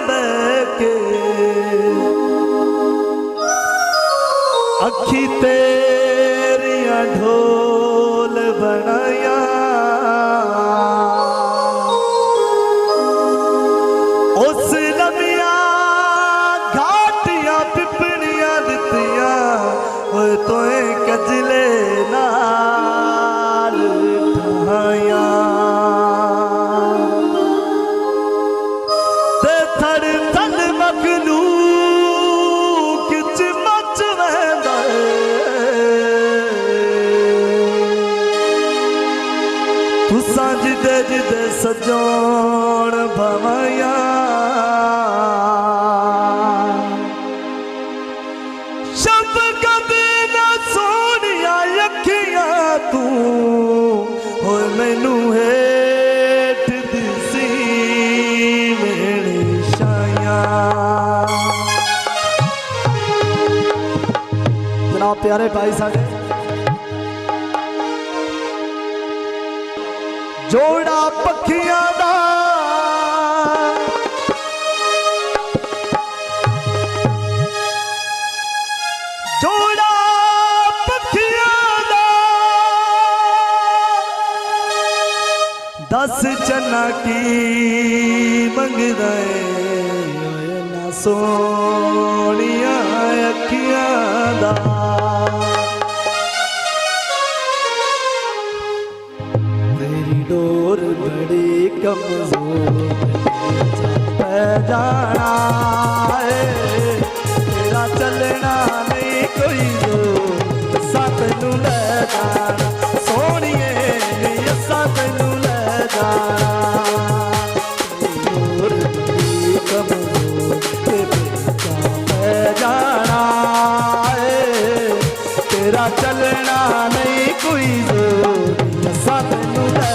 बैके अखी तेरिया ढोल बनाया उस लमिया घाटिया पिपणिया दितिया तो कजले नाल ठाया ते थड़ थड़ मखलू किच मच वहदा तू जिदे जिदे सजोण भवया शब कदे ना सोनिया अखियां तू हो मैनू हेठ दिसी मेरे शाया। जनाब प्यारे भाई साहब जोड़ा पखियां दा जोड़ा पखियां दा दस चन्ना की मंगदा ना सोनिया अखियां दा डोर बड़ी कमजोर पै जाना है तेरा चलना नहीं कोई जोर सातनू ले जाना सोनिए सातनू ले जाना डोर बड़ी कमजोर पै जाना है तेरा चलना नहीं कोई जोर सातनू ले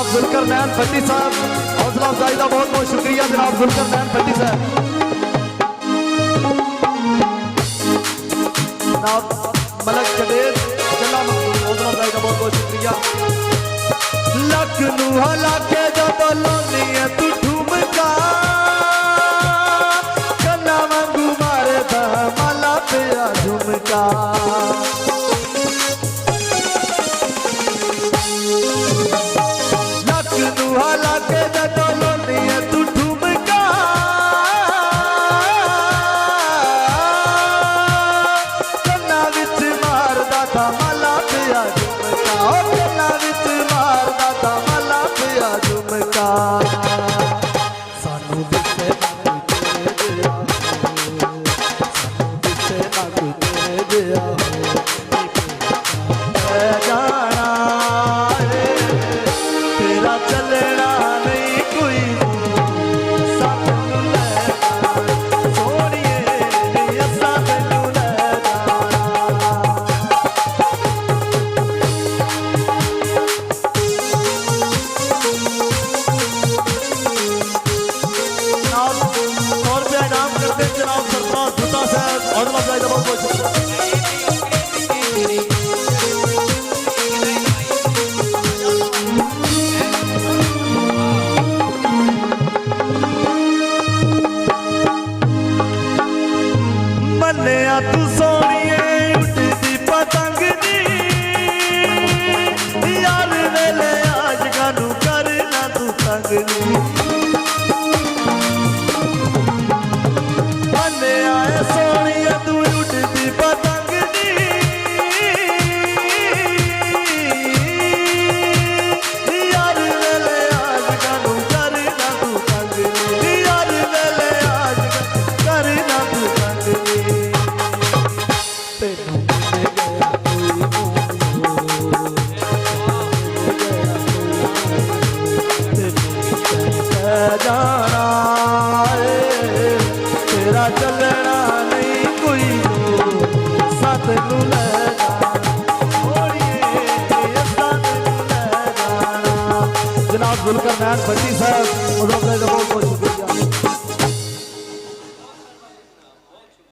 जनाब जुल्कर नैन भट्टी साहब, हौसला अफजाई का बहुत बहुत शुक्रिया जनाब जुल्कर नैन भट्टी साहब। जनाब मलक जवेद चला हौसला अफजाई का बहुत बहुत शुक्रिया। लक नू हला के जब लानी है तू ठुमका, कन्ना वांगू मारे दा माला पिया झुमका। तू सोनिए उठती पतंग दी यार वेले आज गानू करना तू तंग दी। मने आए सोनिए तू उठती पतंग दी यार वेले आज गानू करना तू तंग दी। यार वेले आज करना तू तंग दी। जाना तेरा चलना नहीं कोई साथ नू ले जनाब जुल्कर नैन भट्टी साहब बहुत बहुत